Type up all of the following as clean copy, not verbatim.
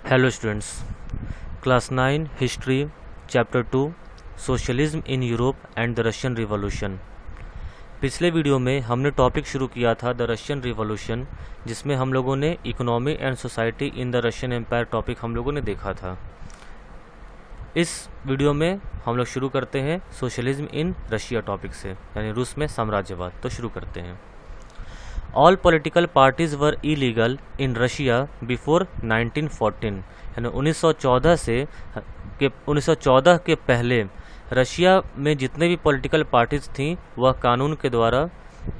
Hello students, class 9 history chapter 2 socialism in Europe and the Russian revolution. पिछले video में हमने topic शुरू किया था द रशियन रिवॉल्यूशन, जिसमें हम लोगों ने economy and society in the Russian empire topic हम लोगों ने देखा था। इस वीडियो में हम लोग शुरू करते हैं सोशलिज्म इन रशिया टॉपिक से, यानी रूस में साम्राज्यवाद। तो शुरू करते हैं। All political parties were illegal in Russia before 1914, यानी 1914 के पहले रशिया में जितने भी पॉलिटिकल पार्टीज थीं वह कानून के द्वारा,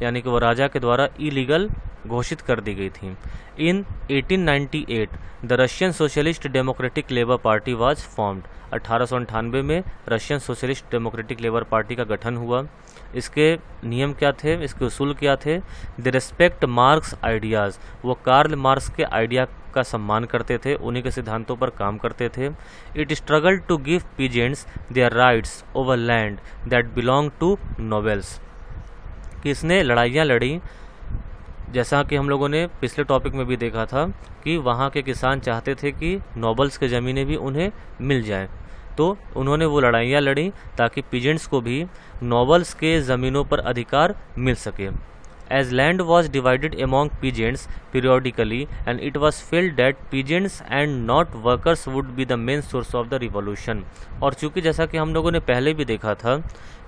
यानी कि वह राजा के द्वारा इलीगल घोषित कर दी गई थी। इन 1898 the Russian socialist democratic labour party was formed. 1898 में Russian socialist democratic labour party का गठन हुआ। इसके नियम क्या थे, इसके उसूल क्या थे? द रिस्पेक्ट मार्क्स आइडियाज़, वो कार्ल मार्क्स के आइडिया का सम्मान करते थे, उन्हीं के सिद्धांतों पर काम करते थे। It struggle to give peasants their rights over land that belong to nobles, कि इसने लड़ाइयाँ लड़ी, जैसा कि हम लोगों ने पिछले टॉपिक में भी देखा था कि वहाँ के किसान चाहते थे कि नोबल्स के ज़मीनें भी उन्हें मिल जाएं, तो उन्होंने वो लड़ाइयाँ लड़ी ताकि पीजेंट्स को भी नोबल्स के ज़मीनों पर अधिकार मिल सके। As land was divided among peasants periodically and it was felt that peasants and not workers would be the main source of the revolution। और चूँकि जैसा कि हम लोगों ने पहले भी देखा था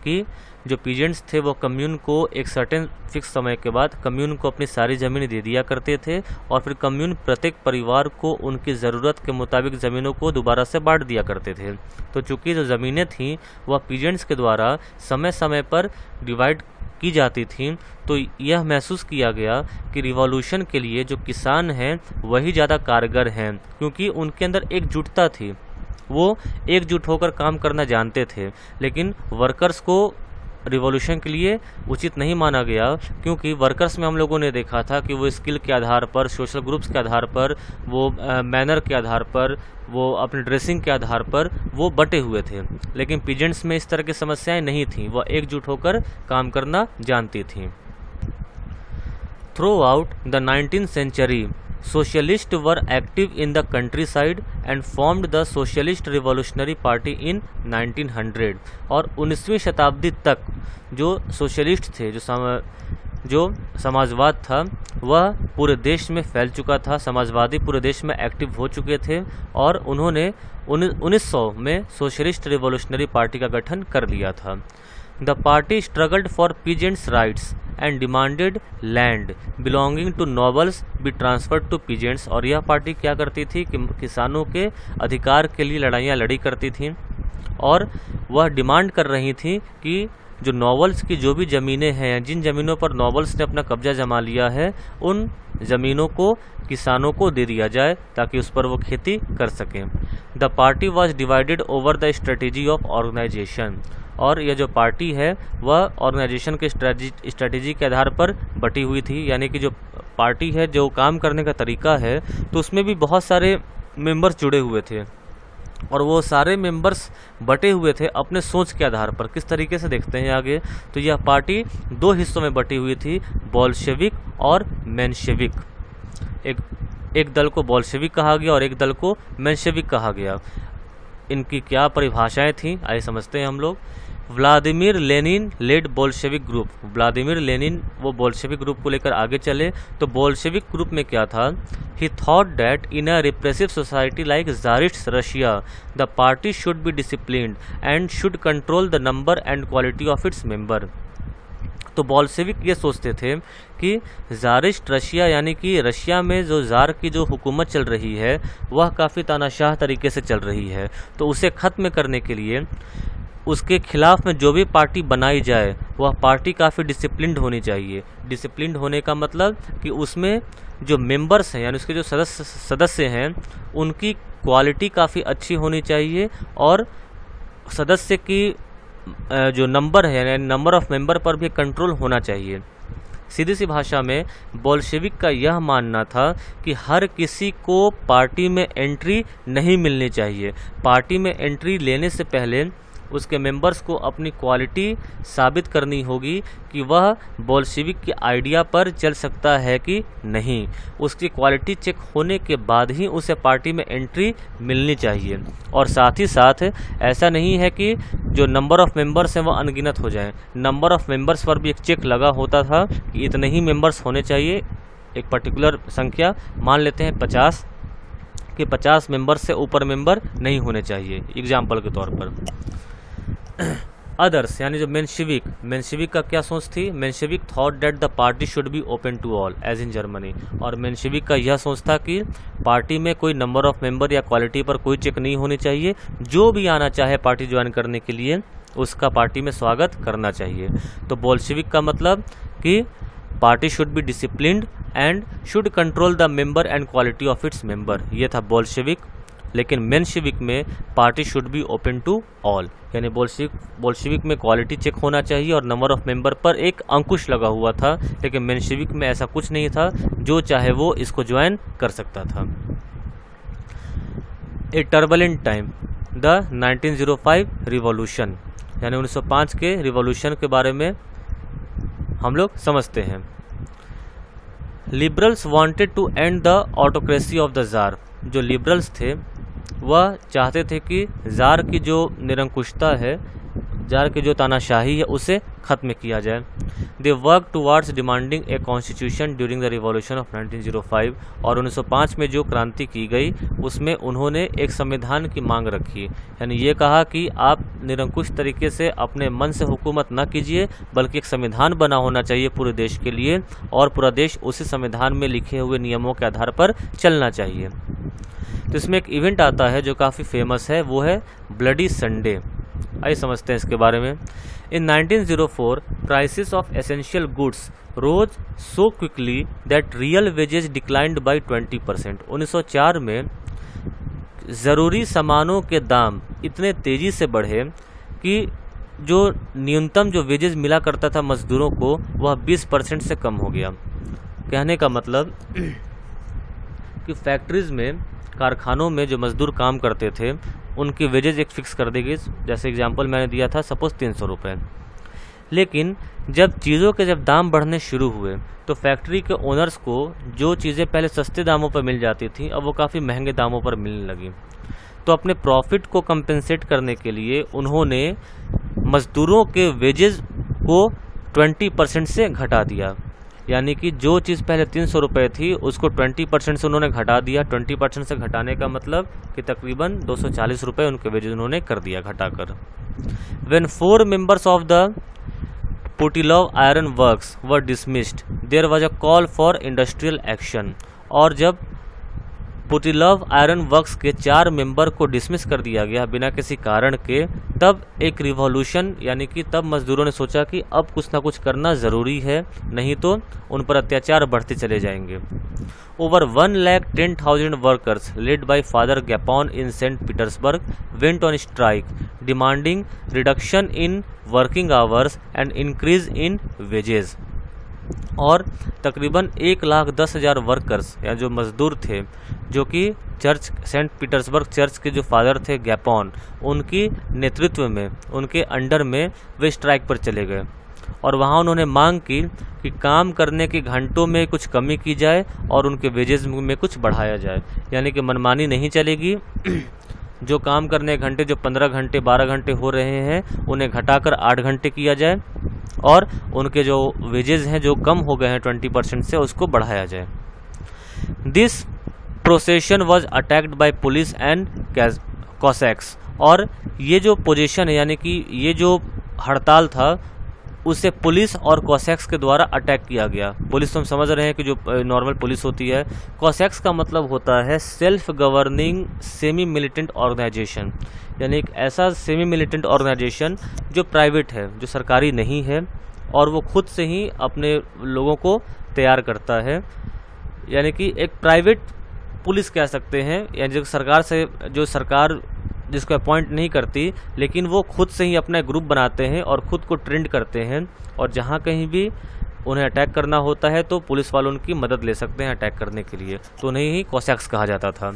कि जो पीजेंट्स थे वो कम्यून को एक सर्टेन फिक्स समय के बाद कम्यून को अपनी सारी ज़मीनें दे दिया करते थे, और फिर कम्यून प्रत्येक परिवार को उनकी ज़रूरत के मुताबिक ज़मीनों को दोबारा से बांट दिया करते थे। तो चूँकि जो ज़मीनें थीं वह पीजेंट्स के द्वारा समय समय पर डिवाइड की जाती थी, तो यह महसूस किया गया कि रिवॉल्यूशन के लिए जो किसान हैं वही ज़्यादा कारगर हैं, क्योंकि उनके अंदर एकजुटता थी, वो एकजुट होकर काम करना जानते थे। लेकिन वर्कर्स को रिवॉल्यूशन के लिए उचित नहीं माना गया, क्योंकि वर्कर्स में हम लोगों ने देखा था कि वो स्किल के आधार पर, सोशल ग्रुप्स के आधार पर, वो मैनर के आधार पर, वो अपने ड्रेसिंग के आधार पर वो बटे हुए थे। लेकिन पीजेंट्स में इस तरह की समस्याएं नहीं थीं, वह एकजुट होकर काम करना जानती थीं। Through out the 19th century Socialists were active in the countryside and formed the Socialist Revolutionary Party in 1900। और 19वीं शताब्दी तक जो सोशलिस्ट थे, जो समाजवाद था वह पूरे देश में फैल चुका था, समाजवादी पूरे देश में एक्टिव हो चुके थे, और उन्होंने 1900 में सोशलिस्ट रिवॉल्यूशनरी पार्टी का गठन कर लिया था। The party struggled for peasants rights and demanded land belonging to nobles be transferred to peasants. और यह पार्टी क्या करती थी कि किसानों के अधिकार के लिए लड़ाइयाँ लड़ी करती थी, और वह डिमांड कर रही थी कि जो नोबल्स की जो भी ज़मीनें हैं, जिन ज़मीनों पर नोबल्स ने अपना कब्जा जमा लिया है, उन ज़मीनों को किसानों को दे दिया जाए ताकि उस पर वो खेती कर सकें। The party was divided over the strategy of organisation. और यह जो पार्टी है वह ऑर्गेनाइजेशन के स्ट्रेटेजी के आधार पर बटी हुई थी, यानी कि जो पार्टी है, जो काम करने का तरीका है, तो उसमें भी बहुत सारे मेंबर्स जुड़े हुए थे, और वो सारे मेंबर्स बटे हुए थे अपने सोच के आधार पर। किस तरीके से देखते हैं आगे, तो यह पार्टी दो हिस्सों में बटी हुई थी, बोल्शेविक और मेंशेविक। एक दल को बोल्शेविक कहा गया और एक दल को मेंशेविक कहा गया। इनकी क्या परिभाषाएं थीं, आइए समझते हैं हम लोग। Vladimir Lenin led Bolshevik group. Vladimir Lenin वो बोल्शेविक ग्रुप को लेकर आगे चले। तो बोल्शेविक ग्रुप में क्या था? ही thought that in a repressive society like Tsarist Russia the party should be disciplined and should control the number and quality of its member. तो बोल्शेविक ये सोचते थे कि ज़ारिस्ट रशिया, यानी कि रशिया में जो ज़ार की जो हुकूमत चल रही है वह काफ़ी तानाशाह तरीके से चल रही है, तो उसे ख़त्म करने के लिए उसके खिलाफ में जो भी पार्टी बनाई जाए वह पार्टी काफ़ी डिसिप्लिन्ड होनी चाहिए। डिसिप्लिन्ड होने का मतलब कि उसमें जो मेंबर्स हैं, यानी उसके जो सदस्य हैं, उनकी क्वालिटी काफ़ी अच्छी होनी चाहिए, और सदस्य की जो नंबर है, यानी नंबर ऑफ मेंबर पर भी कंट्रोल होना चाहिए। सीधी सी भाषा में बोल्शेविक का यह मानना था कि हर किसी को पार्टी में एंट्री नहीं मिलनी चाहिए। पार्टी में एंट्री लेने से पहले उसके मेंबर्स को अपनी क्वालिटी साबित करनी होगी कि वह बोल्शेविक के आइडिया पर चल सकता है कि नहीं। उसकी क्वालिटी चेक होने के बाद ही उसे पार्टी में एंट्री मिलनी चाहिए। और साथ ही साथ ऐसा नहीं है कि जो नंबर ऑफ मेंबर्स हैं वह अनगिनत हो जाएं। नंबर ऑफ मेंबर्स पर भी एक चेक लगा होता था कि इतने ही मेंबर्स होने चाहिए, एक पर्टिकुलर संख्या, मान लेते हैं 50, कि 50 मेंबर्स से ऊपर मेंबर नहीं होने चाहिए, एग्जाम्पल के तौर पर। अदर्स यानी जो मेंशेविक का क्या सोच थी? Menshevik thought that the party should be open to all as in Germany. और मेंशेविक का यह सोच था कि पार्टी में कोई नंबर ऑफ मेंबर या क्वालिटी पर कोई चेक नहीं होनी चाहिए, जो भी आना चाहे पार्टी ज्वाइन करने के लिए उसका पार्टी में स्वागत करना चाहिए। तो बोल्शेविक का मतलब कि party should be disciplined and should control the member and quality of its member, ये था बोल्शेविक। लेकिन मेंशेविक में party should be open to all, यानी बोल्शेविक में क्वालिटी चेक होना चाहिए और नंबर ऑफ मेंबर पर एक अंकुश लगा हुआ था। लेकिन मेंशेविक में ऐसा कुछ नहीं था, जो चाहे वो इसको ज्वाइन कर सकता था। ए टर्बुलेंट टाइम, द 1905 रिवॉल्यूशन, यानी 1905 के रिवॉल्यूशन के बारे में हम लोग समझते हैं। Liberals wanted to end the autocracy of the tsar. जो लिबरल्स थे वह चाहते थे कि जार की जो निरंकुशता है, जार की जो तानाशाही है, उसे ख़त्म किया जाए। They work towards demanding a constitution during the revolution of 1905। और 1905 में जो क्रांति की गई उसमें उन्होंने एक संविधान की मांग रखी, यानी ये कहा कि आप निरंकुश तरीके से अपने मन से हुकूमत न कीजिए, बल्कि एक संविधान बना होना चाहिए पूरे देश के लिए, और पूरा देश उसी संविधान में लिखे हुए नियमों के आधार पर चलना चाहिए। तो इसमें एक इवेंट आता है जो काफ़ी फेमस है, वो है ब्लडी संडे। आइए समझते हैं इसके बारे में। In 1904 prices of essential goods rose so quickly that real wages declined by 20%। 1904 में ज़रूरी सामानों के दाम इतने तेज़ी से बढ़े कि जो न्यूनतम जो वेजेस मिला करता था मज़दूरों को, वह 20% से कम हो गया। कहने का मतलब कि फैक्ट्रीज़ में, कारखानों में जो मज़दूर काम करते थे उनकी वेजेस एक फ़िक्स कर दी गई। जैसे एग्जांपल मैंने दिया था, सपोज़ 300 रुपये। लेकिन जब चीज़ों के दाम बढ़ने शुरू हुए तो फैक्ट्री के ओनर्स को जो चीज़ें पहले सस्ते दामों पर मिल जाती थी, अब वो काफ़ी महंगे दामों पर मिलने लगी। तो अपने प्रॉफिट को कंपेंसेट करने के लिए उन्होंने मज़दूरों के वेजेस को 20% से घटा दिया। यानी कि जो चीज़ पहले 300 रुपये थी उसको 20% से उन्होंने घटा दिया। 20% से घटाने का मतलब कि तकरीबन 240 रुपये उनके वेजेस उन्होंने कर दिया घटाकर। When 4 members of the Putilov iron works were dismissed there was a call for industrial action. और जब पुटिलोव आयरन वर्क्स के 4 मेंबर को डिसमिस कर दिया गया बिना किसी कारण के, तब एक रिवॉल्यूशन, यानी कि तब मजदूरों ने सोचा कि अब कुछ ना कुछ करना ज़रूरी है, नहीं तो उन पर अत्याचार बढ़ते चले जाएंगे। Over 1,10,000 workers led by father Gapon in Saint Petersburg went on strike demanding reduction in working hours and increase in wages. और तकरीबन 1,10,000 वर्कर्स या जो मज़दूर थे, जो कि चर्च, सेंट पीटर्सबर्ग चर्च के जो फादर थे गैपॉन, उनकी नेतृत्व में, उनके अंडर में वे स्ट्राइक पर चले गए। और वहाँ उन्होंने मांग की कि काम करने के घंटों में कुछ कमी की जाए और उनके वेजेस में कुछ बढ़ाया जाए। यानी कि मनमानी नहीं चलेगी। जो काम करने के घंटे जो 15 घंटे 12 घंटे हो रहे हैं उन्हें घटाकर 8 घंटे किया जाए, और उनके जो वेजेस हैं जो कम हो गए हैं 20% से, उसको बढ़ाया जाए। This procession was attacked by police and Cossacks. और ये जो पोजीशन है, यानी कि ये जो हड़ताल था, उसे पुलिस और कॉसैक्स के द्वारा अटैक किया गया। पुलिस तो हम समझ रहे हैं कि जो नॉर्मल पुलिस होती है। कॉसैक्स का मतलब होता है self governing semi militant organisation, यानी एक ऐसा सेमी मिलिटेंट ऑर्गेनाइजेशन जो प्राइवेट है, जो सरकारी नहीं है, और वो खुद से ही अपने लोगों को तैयार करता है। यानी कि एक प्राइवेट पुलिस कह सकते हैं, यानी जो सरकार से, जो सरकार जिसको अपॉइंट नहीं करती, लेकिन वो खुद से ही अपना ग्रुप बनाते हैं और ख़ुद को ट्रेंड करते हैं, और जहाँ कहीं भी उन्हें अटैक करना होता है तो पुलिस वालों उनकी मदद ले सकते हैं अटैक करने के लिए, तो उन्हें ही कॉसैक्स कहा जाता था।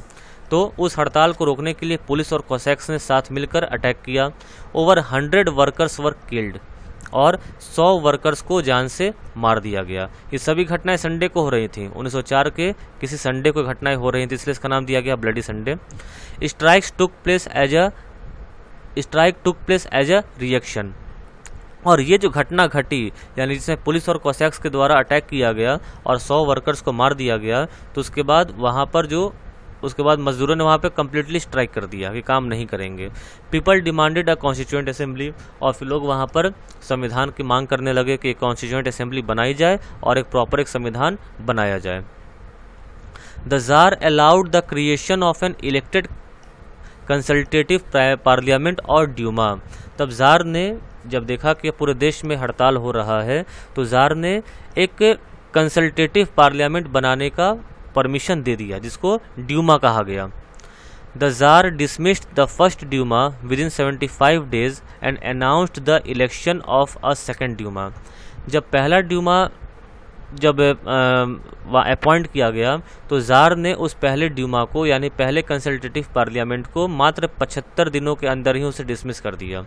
तो उस हड़ताल को रोकने के लिए पुलिस और कोसैक्स ने साथ मिलकर अटैक किया। ओवर 100 वर्कर्स वर किल्ड और 100 वर्कर्स को जान से मार दिया गया। ये सभी घटनाएं संडे को हो रही थी। 1904 के किसी संडे को घटनाएं हो रही थी, इसलिए इसका नाम दिया गया bloody Sunday. Strike took place as a reaction. और ये जो घटना घटी, यानी जिसमें पुलिस और कोसैक्स के द्वारा अटैक किया गया और 100 वर्कर्स को मार दिया गया, तो उसके बाद मजदूरों ने वहाँ पे कम्प्लीटली स्ट्राइक कर दिया कि काम नहीं करेंगे। पीपल डिमांडेड अ कॉन्स्टिट्यूएंट असेंबली, और फिर लोग वहाँ पर संविधान की मांग करने लगे कि एक कॉन्स्टिट्यूएंट असेंबली बनाई जाए और एक प्रॉपर एक संविधान बनाया जाए। The jar allowed the creation of an elected consultative parliament और ड्यूमा। तब जार ने जब देखा कि पूरे देश में हड़ताल हो रहा है, तो जार ने एक कंसल्टेटिव पार्लियामेंट बनाने का परमिशन दे दिया, जिसको ड्यूमा कहा गया। The tsar dismissed the first Duma within 75 days and announced the election of a second Duma. जब पहला ड्यूमा अपॉइंट किया गया, तो जार ने उस पहले ड्यूमा को, यानी पहले कंसल्टेटिव पार्लियामेंट को, मात्र 75 दिनों के अंदर ही उसे डिसमिस कर दिया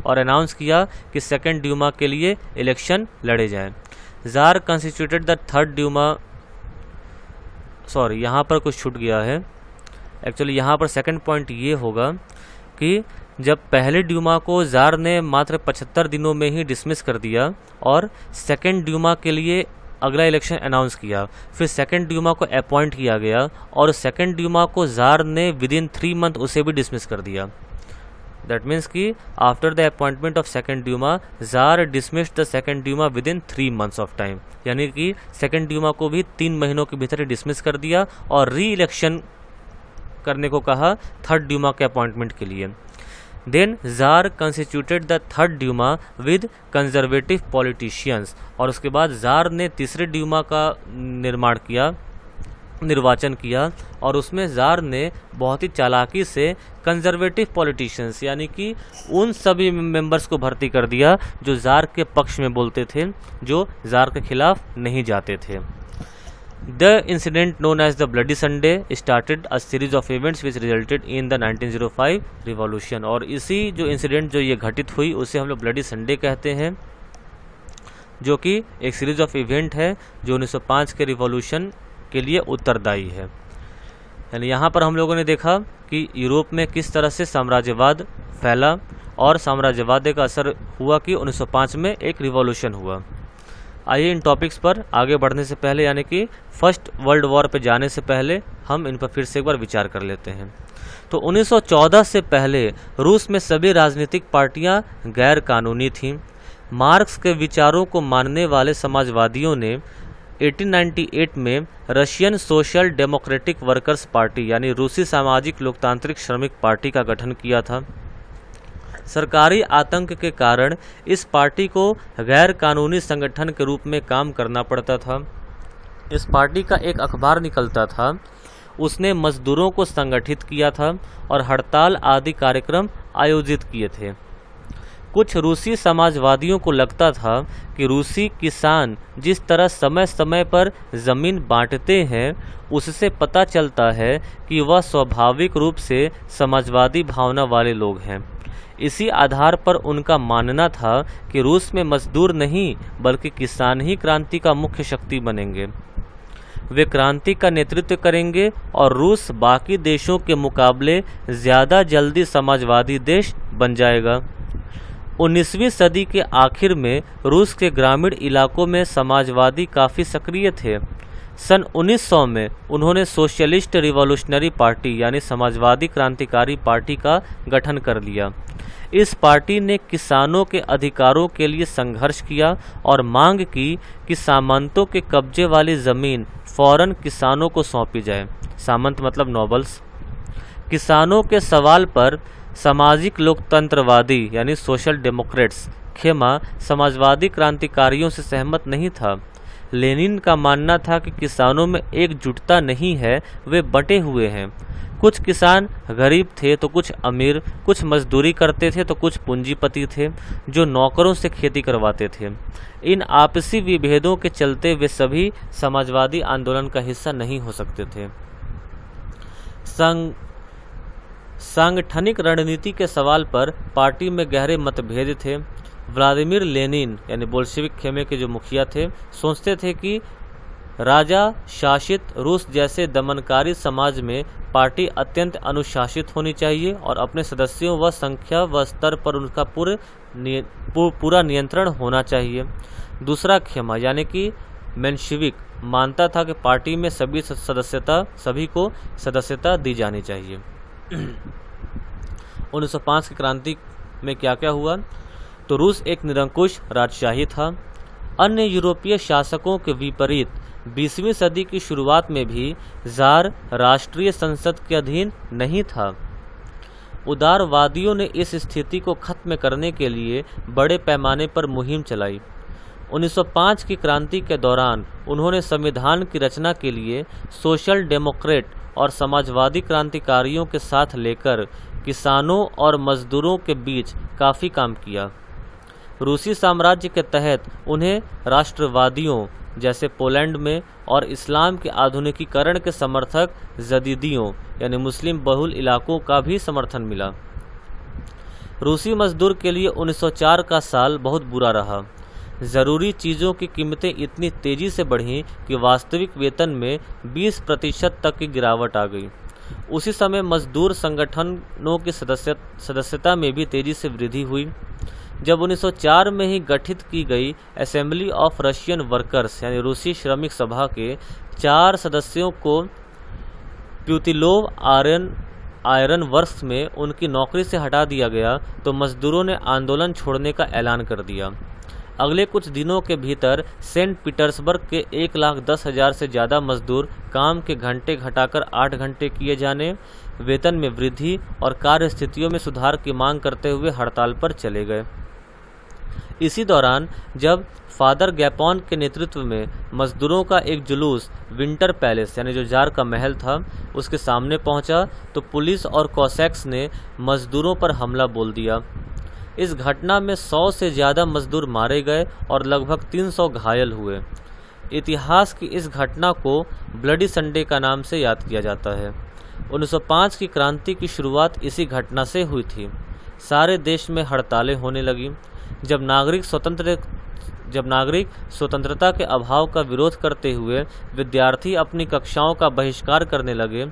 और अनाउंस किया कि सेकेंड ड्यूमा के लिए इलेक्शन लड़े जाएं। Tsar constituted the third Duma, sorry यहाँ पर कुछ छूट गया है। एक्चुअली यहाँ पर सेकंड पॉइंट ये होगा कि जब पहले ड्यूमा को जार ने मात्र 75 दिनों में ही डिसमिस कर दिया और सेकंड ड्यूमा के लिए अगला इलेक्शन अनाउंस किया, फिर सेकंड ड्यूमा को अपॉइंट किया गया और सेकंड ड्यूमा को जार ने विद इन 3 months उसे भी डिसमिस कर दिया। दैट मीन्स कि after the appointment of second Duma, tsar dismissed the second Duma within 3 months of time, यानी कि सेकंड ड्यूमा को भी 3 महीनों के भीतर ही डिसमिस कर दिया और री इलेक्शन करने को कहा थर्ड ड्यूमा के अपॉइंटमेंट के लिए। Then tsar constituted the third Duma with conservative politicians, और उसके बाद जार ने तीसरे ड्यूमा का निर्वाचन किया और उसमें जार ने बहुत ही चालाकी से कंजर्वेटिव पॉलिटिशियंस, यानी कि उन सभी मेंबर्स को भर्ती कर दिया जो जार के पक्ष में बोलते थे, जो जार के खिलाफ नहीं जाते थे। The incident known as the Bloody Sunday started a series of events which resulted in the 1905 revolution, और इसी जो इंसिडेंट जो ये घटित हुई उसे हम लोग ब्लडी संडे कहते हैं, जो कि एक सीरीज ऑफ इवेंट है जो 1905 के रिवॉल्यूशन के लिए उत्तरदायी है। यानी यहाँ पर हम लोगों ने देखा कि यूरोप में किस तरह से साम्राज्यवाद फैला और साम्राज्यवाद का असर हुआ कि 1905 में एक रिवॉल्यूशन हुआ। आइए इन टॉपिक्स पर आगे बढ़ने से पहले, यानी कि फर्स्ट वर्ल्ड वॉर पे जाने से पहले, हम इन पर फिर से एक बार विचार कर लेते हैं। तो 1914 से पहले रूस में सभी राजनीतिक पार्टियां गैर कानूनी थीं। मार्क्स के विचारों को मानने वाले समाजवादियों ने 1898 में Russian social democratic workers party, यानी रूसी सामाजिक लोकतांत्रिक श्रमिक पार्टी का गठन किया था। सरकारी आतंक के कारण इस पार्टी को गैर कानूनी संगठन के रूप में काम करना पड़ता था। इस पार्टी का एक अखबार निकलता था, उसने मजदूरों को संगठित किया था और हड़ताल आदि कार्यक्रम आयोजित किए थे। कुछ रूसी समाजवादियों को लगता था कि रूसी किसान जिस तरह समय समय पर ज़मीन बांटते हैं, उससे पता चलता है कि वह स्वाभाविक रूप से समाजवादी भावना वाले लोग हैं। इसी आधार पर उनका मानना था कि रूस में मजदूर नहीं बल्कि किसान ही क्रांति का मुख्य शक्ति बनेंगे। वे क्रांति का नेतृत्व करेंगे और रूस बाकी देशों के मुकाबले ज़्यादा जल्दी समाजवादी देश बन जाएगा। 19वीं सदी के आखिर में रूस के ग्रामीण इलाकों में समाजवादी काफ़ी सक्रिय थे। सन 1900 में उन्होंने सोशलिस्ट रिवॉल्यूशनरी पार्टी, यानी समाजवादी क्रांतिकारी पार्टी का गठन कर लिया। इस पार्टी ने किसानों के अधिकारों के लिए संघर्ष किया और मांग की कि सामंतों के कब्जे वाली ज़मीन फौरन किसानों को सौंपी जाए। सामंत मतलब नोबल्स। किसानों के सवाल पर सामाजिक लोकतंत्रवादी, यानी सोशल डेमोक्रेट्स, समाजवादी क्रांतिकारियों से सहमत नहीं था। लेनिन का मानना था कि किसानों में एकजुटता नहीं है, वे बंटे हुए हैं। कुछ किसान गरीब थे तो कुछ अमीर, कुछ मजदूरी करते थे तो कुछ पूंजीपति थे जो नौकरों से खेती करवाते थे। इन आपसी विभेदों के चलते वे सभी समाजवादी आंदोलन का हिस्सा नहीं हो सकते थे। सांगठनिक रणनीति के सवाल पर पार्टी में गहरे मतभेद थे। व्लादिमीर लेनिन यानी बोल्शेविक खेमे के जो मुखिया थे, सोचते थे कि राजा शासित रूस जैसे दमनकारी समाज में पार्टी अत्यंत अनुशासित होनी चाहिए और अपने सदस्यों व संख्या व स्तर पर उनका पूरा नियंत्रण होना चाहिए। दूसरा खेमा यानी कि मेंशेविक मानता था कि पार्टी में सभी को सदस्यता दी जानी चाहिए। 1905 की क्रांति में क्या क्या हुआ? तो रूस एक निरंकुश राजशाही था। अन्य यूरोपीय शासकों के विपरीत 20वीं सदी की शुरुआत में भी जार राष्ट्रीय संसद के अधीन नहीं था। उदारवादियों ने इस स्थिति को खत्म करने के लिए बड़े पैमाने पर मुहिम चलाई। 1905 की क्रांति के दौरान उन्होंने संविधान की रचना के लिए सोशल डेमोक्रेट और समाजवादी क्रांतिकारियों के साथ लेकर किसानों और मजदूरों के बीच काफ़ी काम किया। रूसी साम्राज्य के तहत उन्हें राष्ट्रवादियों जैसे पोलैंड में और इस्लाम के आधुनिकीकरण के समर्थक जदीदियों यानी मुस्लिम बहुल इलाकों का भी समर्थन मिला। रूसी मजदूर के लिए 1904 का साल बहुत बुरा रहा। ज़रूरी चीज़ों की कीमतें इतनी तेज़ी से बढ़ीं कि वास्तविक वेतन में 20% तक की गिरावट आ गई। उसी समय मजदूर संगठनों की सदस्यता में भी तेज़ी से वृद्धि हुई। जब 1904 में ही गठित की गई असेंबली ऑफ रशियन वर्कर्स यानी रूसी श्रमिक सभा के 4 सदस्यों को प्यूतिलोव आयरन वर्क्स में उनकी नौकरी से हटा दिया गया तो मजदूरों ने आंदोलन छोड़ने का ऐलान कर दिया। अगले कुछ दिनों के भीतर सेंट पीटर्सबर्ग के 1,10,000 से ज़्यादा मजदूर काम के घंटे घटाकर 8 घंटे किए जाने, वेतन में वृद्धि और कार्य स्थितियों में सुधार की मांग करते हुए हड़ताल पर चले गए। इसी दौरान जब फादर गैपॉन के नेतृत्व में मजदूरों का एक जुलूस विंटर पैलेस यानी जो जार का महल था उसके सामने पहुंचा तो पुलिस और कॉसैक्स ने मजदूरों पर हमला बोल दिया। इस घटना में 100 से ज़्यादा मजदूर मारे गए और लगभग 300 घायल हुए। इतिहास की इस घटना को ब्लडी संडे का नाम से याद किया जाता है। 1905 की क्रांति की शुरुआत इसी घटना से हुई थी। सारे देश में हड़तालें होने लगी। जब नागरिक स्वतंत्रता के अभाव का विरोध करते हुए विद्यार्थी अपनी कक्षाओं का बहिष्कार करने लगे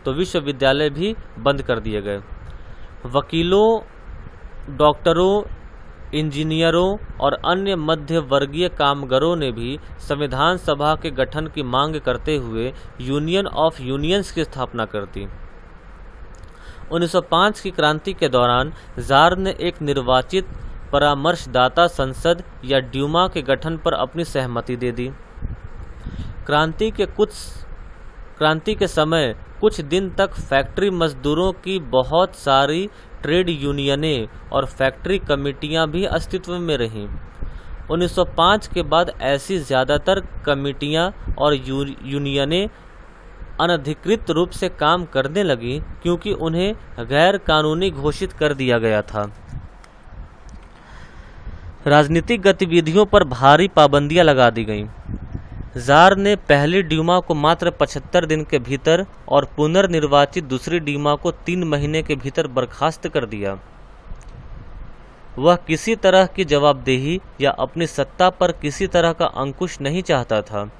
तो विश्वविद्यालय भी बंद कर दिए गए। वकीलों, डॉक्टरों, इंजीनियरों और अन्य मध्य वर्गीय कामगारों ने भी संविधान सभा के गठन की मांग करते हुए यूनियन ऑफ यूनियंस की स्थापना कर दी। 1905 की क्रांति के दौरान जार ने एक निर्वाचित परामर्शदाता संसद या ड्यूमा के गठन पर अपनी सहमति दे दी। क्रांति के समय कुछ दिन तक फैक्ट्री मजदूरों की बहुत सारी ट्रेड यूनियनें और फैक्ट्री कमेटियां भी अस्तित्व में रहीं। 1905 के बाद ऐसी ज़्यादातर कमेटियां और यूनियनें अनधिकृत रूप से काम करने लगीं क्योंकि उन्हें गैर कानूनी घोषित कर दिया गया था। राजनीतिक गतिविधियों पर भारी पाबंदियां लगा दी गईं। जार ने पहली ड्यूमा को मात्र 75 दिन के भीतर और पुनर्निर्वाचित दूसरी ड्यूमा को 3 महीने के भीतर बर्खास्त कर दिया। वह किसी तरह की जवाबदेही या अपनी सत्ता पर किसी तरह का अंकुश नहीं चाहता था।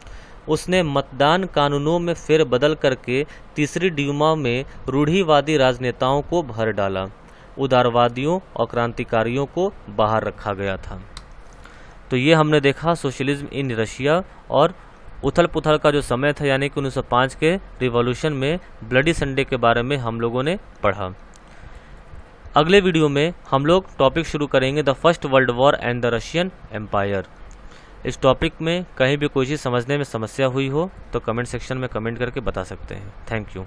उसने मतदान कानूनों में फेरबदल करके तीसरी ड्यूमा में रूढ़िवादी राजनेताओं को भर डाला। उदारवादियों और क्रांतिकारियों को बाहर रखा गया था। तो ये हमने देखा सोशलिज्म इन रशिया और उथल पुथल का जो समय था यानी कि 1905 के रिवॉल्यूशन में ब्लडी संडे के बारे में हम लोगों ने पढ़ा। अगले वीडियो में हम लोग टॉपिक शुरू करेंगे the first world war and the Russian empire. इस टॉपिक में कहीं भी कोई चीज़ समझने में समस्या हुई हो तो कमेंट सेक्शन में कमेंट करके बता सकते हैं। Thank you.